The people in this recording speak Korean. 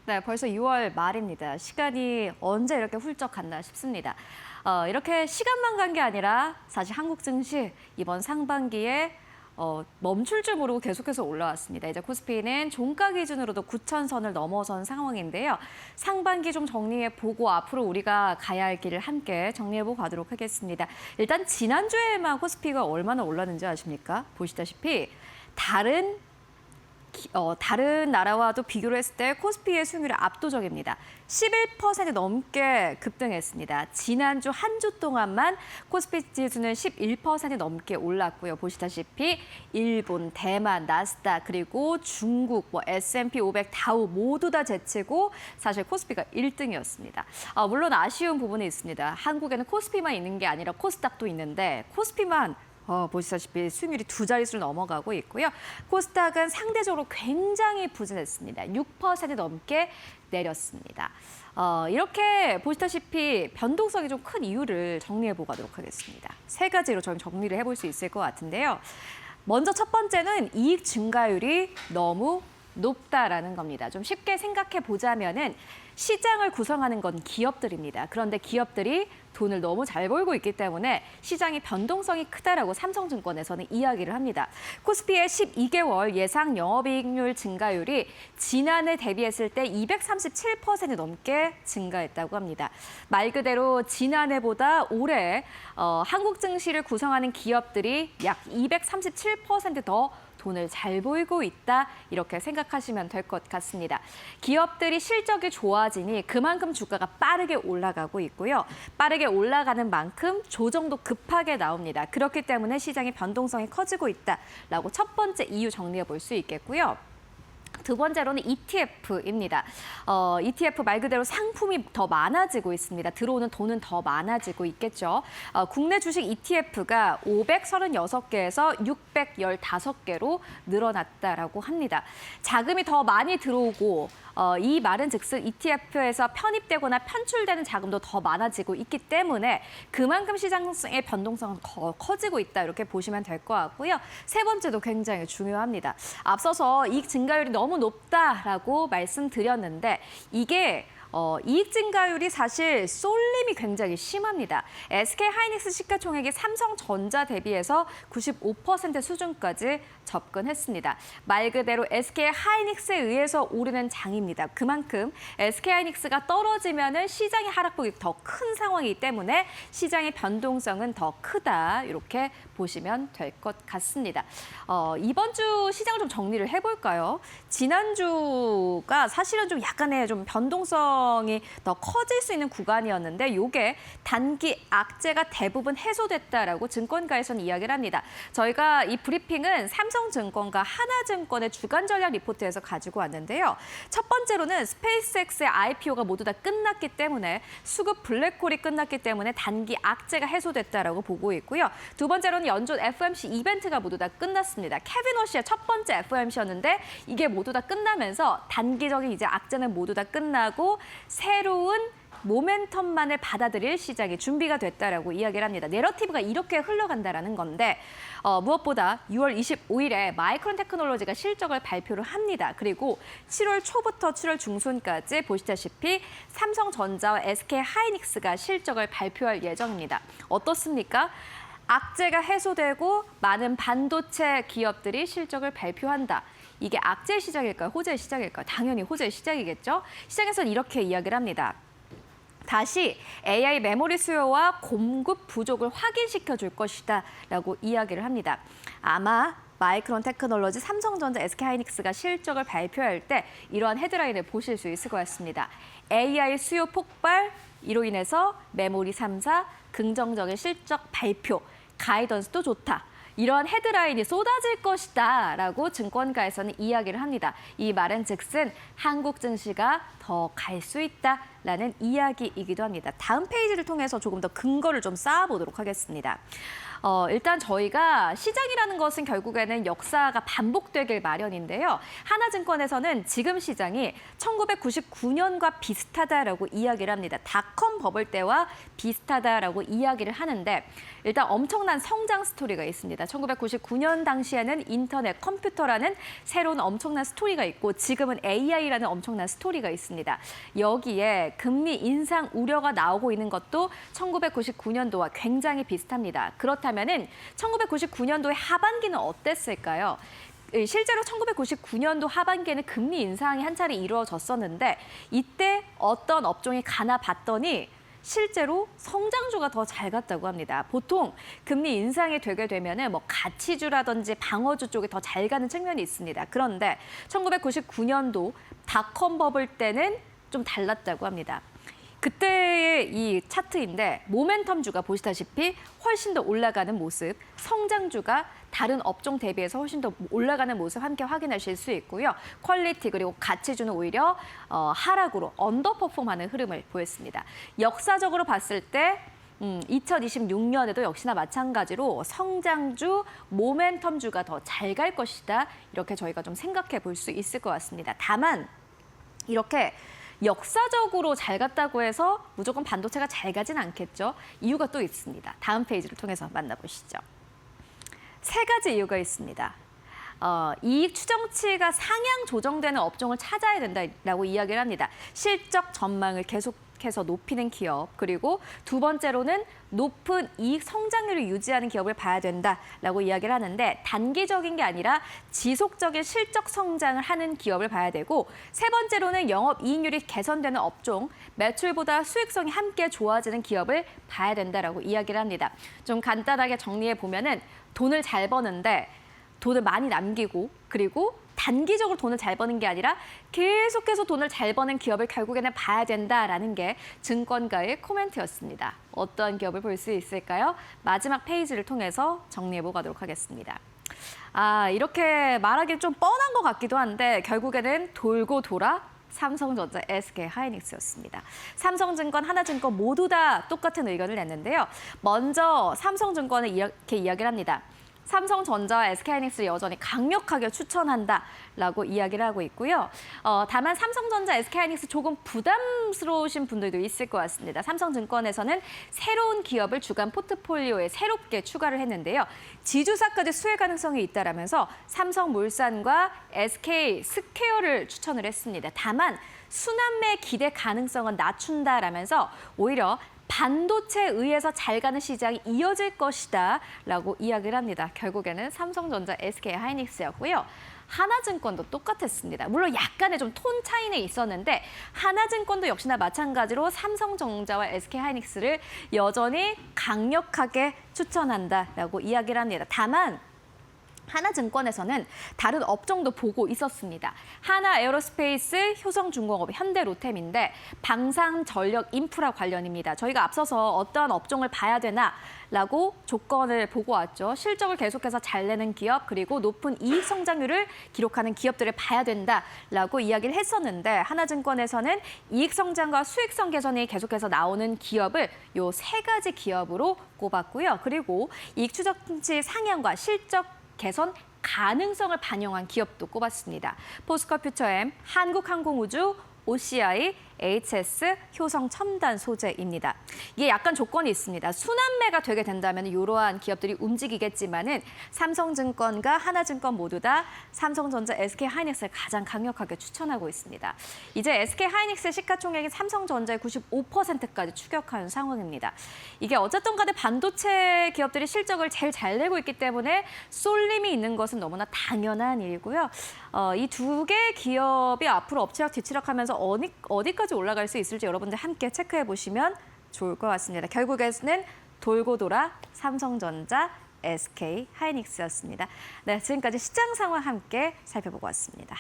네, 벌써 6월 말입니다. 시간이 언제 이렇게 훌쩍 갔나 싶습니다. 이렇게 시간만 간 게 아니라 사실 한국 증시 이번 상반기에 멈출 줄 모르고 계속해서 올라왔습니다. 이제 코스피는 종가 기준으로도 9,000선을 넘어선 상황인데요. 상반기 좀 정리해보고 앞으로 우리가 가야 할 길을 함께 정리해보고 가도록 하겠습니다. 일단 지난주에만 코스피가 얼마나 올랐는지 아십니까? 보시다시피 다른 나라와도 비교를 했을 때 코스피의 수익률이 압도적입니다. 11% 넘게 급등했습니다. 지난주 한 주 동안만 코스피 지수는 11% 넘게 올랐고요. 보시다시피 일본, 대만, 나스닥, 그리고 중국, S&P 500, 다우 모두 다 제치고 사실 코스피가 1등이었습니다. 물론 아쉬운 부분이 있습니다. 한국에는 코스피만 있는 게 아니라 코스닥도 있는데 코스피만 보시다시피 수익률이 두 자릿수를 넘어가고 있고요. 코스닥은 상대적으로 굉장히 부진했습니다. 6% 넘게 내렸습니다. 이렇게 보시다시피 변동성이 좀 큰 이유를 정리해 보도록 하겠습니다. 세 가지로 저는 정리를 해볼 수 있을 것 같은데요. 먼저 첫 번째는 이익 증가율이 너무 높다라는 겁니다. 좀 쉽게 생각해 보자면은 시장을 구성하는 건 기업들입니다. 그런데 기업들이 돈을 너무 잘 벌고 있기 때문에 시장의 변동성이 크다라고 삼성증권에서는 이야기를 합니다. 코스피의 12개월 예상 영업이익률 증가율이 지난해 대비했을 때 237% 넘게 증가했다고 합니다. 말 그대로 지난해보다 올해 한국 증시를 구성하는 기업들이 약 237%더 돈을 잘 벌고 있다, 이렇게 생각하시면 될 것 같습니다. 기업들이 실적이 좋아지니 그만큼 주가가 빠르게 올라가고 있고요. 빠르게 올라가는 만큼 조정도 급하게 나옵니다. 그렇기 때문에 시장의 변동성이 커지고 있다라고 첫 번째 이유 정리해 볼 수 있겠고요. 두 번째로는 ETF입니다. ETF 말 그대로 상품이 더 많아지고 있습니다. 들어오는 돈은 더 많아지고 있겠죠. 국내 주식 ETF가 536개에서 615개로 늘어났다라고 합니다. 자금이 더 많이 들어오고 이 말은 즉슨 ETF에서 편입되거나 편출되는 자금도 더 많아지고 있기 때문에 그만큼 시장의 변동성은 더 커지고 있다, 이렇게 보시면 될 것 같고요. 세 번째도 굉장히 중요합니다. 앞서서 이익 증가율이 너무 높다라고 말씀드렸는데 이게 이익 증가율이 사실 쏠림이 굉장히 심합니다. SK하이닉스 시가총액이 삼성전자 대비해서 95% 수준까지 접근했습니다. 말 그대로 SK하이닉스에 의해서 오르는 장입니다. 그만큼 SK하이닉스가 떨어지면은 시장의 하락폭이 더 큰 상황이기 때문에 시장의 변동성은 더 크다, 이렇게 보시면 될 것 같습니다. 이번 주 시장을 좀 정리를 해볼까요? 지난주가 사실은 좀 약간의 좀 변동성이 더 커질 수 있는 구간이었는데 이게 단기 악재가 대부분 해소됐다라고 증권가에서는 이야기를 합니다. 저희가 이 브리핑은 삼성증권과 하나증권의 주간 전략 리포트에서 가지고 왔는데요. 첫 번째로는 스페이스X의 IPO가 모두 다 끝났기 때문에 수급 블랙홀이 끝났기 때문에 단기 악재가 해소됐다라고 보고 있고요. 두 번째로는 연준 FOMC 이벤트가 모두 다 끝났습니다. 케빈 워시의 첫 번째 FOMC였는데 이게 모두 다 끝나면서 단기적인 이제 악재는 모두 다 끝나고 새로운 모멘텀만을 받아들일 시장이 준비가 됐다라고 이야기를 합니다. 내러티브가 이렇게 흘러간다라는 건데 무엇보다 6월 25일에 마이크론 테크놀로지가 실적을 발표를 합니다. 그리고 7월 초부터 7월 중순까지 보시다시피 삼성전자와 SK하이닉스가 실적을 발표할 예정입니다. 어떻습니까? 악재가 해소되고 많은 반도체 기업들이 실적을 발표한다. 이게 악재 시작일까요? 호재 시작일까요? 당연히 호재 시작이겠죠. 시장에서는 이렇게 이야기를 합니다. 다시 AI 메모리 수요와 공급 부족을 확인시켜 줄 것이다 라고 이야기를 합니다. 아마 마이크론 테크놀로지, 삼성전자, SK하이닉스가 실적을 발표할 때 이러한 헤드라인을 보실 수 있을 것 같습니다. AI 수요 폭발, 이로 인해서 메모리 3사 긍정적인 실적 발표, 가이던스도 좋다. 이런 헤드라인이 쏟아질 것이다 라고 증권가에서는 이야기를 합니다. 이 말은 즉슨 한국 증시가 더 갈 수 있다 된다라는 이야기이기도 합니다. 다음 페이지를 통해서 조금 더 근거를 좀 쌓아보도록 하겠습니다. 일단 저희가 시장이라는 것은 결국에는 역사가 반복되길 마련인데요. 하나증권에서는 지금 시장이 1999년과 비슷하다라고 이야기를 합니다. 닷컴 버블 때와 비슷하다라고 이야기를 하는데 일단 엄청난 성장 스토리가 있습니다. 1999년 당시에는 인터넷, 컴퓨터라는 새로운 엄청난 스토리가 있고 지금은 AI라는 엄청난 스토리가 있습니다. 여기에 금리 인상 우려가 나오고 있는 것도 1999년도와 굉장히 비슷합니다. 그렇다면은 1999년도의 하반기는 어땠을까요? 실제로 1999년도 하반기에는 금리 인상이 한 차례 이루어졌었는데 이때 어떤 업종이 가나 봤더니 실제로 성장주가 더 잘 갔다고 합니다. 보통 금리 인상이 되게 되면은 뭐 가치주라든지 방어주 쪽이 더 잘 가는 측면이 있습니다. 그런데 1999년도 닷컴 버블 때는 좀 달랐다고 합니다. 그때의 이 차트인데 모멘텀주가 보시다시피 훨씬 더 올라가는 모습, 성장주가 다른 업종 대비해서 훨씬 더 올라가는 모습 함께 확인하실 수 있고요. 퀄리티 그리고 가치주는 오히려 하락으로 언더퍼폼하는 흐름을 보였습니다. 역사적으로 봤을 때 2026년에도 역시나 마찬가지로 성장주, 모멘텀주가 더 잘 갈 것이다. 이렇게 저희가 좀 생각해 볼 수 있을 것 같습니다. 다만 이렇게 역사적으로 잘 갔다고 해서 무조건 반도체가 잘 가진 않겠죠. 이유가 또 있습니다. 다음 페이지를 통해서 만나보시죠. 세 가지 이유가 있습니다. 이익 추정치가 상향 조정되는 업종을 찾아야 된다라고 이야기를 합니다. 실적 전망을 계속해서 높이는 기업, 그리고 두 번째로는 높은 이익 성장률을 유지하는 기업을 봐야 된다라고 이야기를 하는데 단기적인 게 아니라 지속적인 실적 성장을 하는 기업을 봐야 되고 세 번째로는 영업이익률이 개선되는 업종, 매출보다 수익성이 함께 좋아지는 기업을 봐야 된다라고 이야기를 합니다. 좀 간단하게 정리해 보면은 돈을 잘 버는데 돈을 많이 남기고 그리고 단기적으로 돈을 잘 버는 게 아니라 계속해서 돈을 잘 버는 기업을 결국에는 봐야 된다라는 게 증권가의 코멘트였습니다. 어떠한 기업을 볼 수 있을까요? 마지막 페이지를 통해서 정리해 보도록 하겠습니다. 이렇게 말하기 좀 뻔한 것 같기도 한데 결국에는 돌고 돌아 삼성전자, SK하이닉스였습니다. 삼성증권, 하나증권 모두 다 똑같은 의견을 냈는데요. 먼저 삼성증권은 이렇게 이야기를 합니다. 삼성전자와 SK하이닉스를 여전히 강력하게 추천한다라고 이야기를 하고 있고요. 다만 삼성전자, SK하이닉스 조금 부담스러우신 분들도 있을 것 같습니다. 삼성증권에서는 새로운 기업을 주간 포트폴리오에 새롭게 추가를 했는데요. 지주사까지 수혜 가능성이 있다라면서 삼성물산과 SK스퀘어를 추천을 했습니다. 다만 순환매 기대 가능성은 낮춘다라면서 오히려 반도체에 의해서 잘 가는 시장이 이어질 것이다 라고 이야기를 합니다. 결국에는 삼성전자, SK하이닉스였고요. 하나증권도 똑같았습니다. 물론 약간의 좀 톤 차이는 있었는데 하나증권도 역시나 마찬가지로 삼성전자와 SK하이닉스를 여전히 강력하게 추천한다라고 이야기를 합니다. 다만 하나증권에서는 다른 업종도 보고 있었습니다. 하나에어로스페이스, 효성중공업, 현대로템인데 방산전력 인프라 관련입니다. 저희가 앞서서 어떠한 업종을 봐야 되나라고 조건을 보고 왔죠. 실적을 계속해서 잘 내는 기업 그리고 높은 이익 성장률을 기록하는 기업들을 봐야 된다라고 이야기를 했었는데 하나증권에서는 이익 성장과 수익성 개선이 계속해서 나오는 기업을 요 세 가지 기업으로 꼽았고요. 그리고 이익 추정치 상향과 실적 개선 가능성을 반영한 기업도 꼽았습니다. 포스코퓨처엠, 한국항공우주, OCI, HS, 효성첨단 소재입니다. 이게 약간 조건이 있습니다. 순환매가 되게 된다면 이러한 기업들이 움직이겠지만은 삼성증권과 하나증권 모두 다 삼성전자, SK하이닉스를 가장 강력하게 추천하고 있습니다. 이제 SK하이닉스의 시가총액이 삼성전자의 95%까지 추격하는 상황입니다. 이게 어쨌든 간에 반도체 기업들이 실적을 제일 잘 내고 있기 때문에 쏠림이 있는 것은 너무나 당연한 일이고요. 이 두 개 기업이 앞으로 엎치락 뒤치락하면서 어디까지 올라갈 수 있을지 여러분들 함께 체크해 보시면 좋을 것 같습니다. 결국에는 돌고 돌아 삼성전자, SK하이닉스였습니다. 네, 지금까지 시장 상황 함께 살펴보고 왔습니다.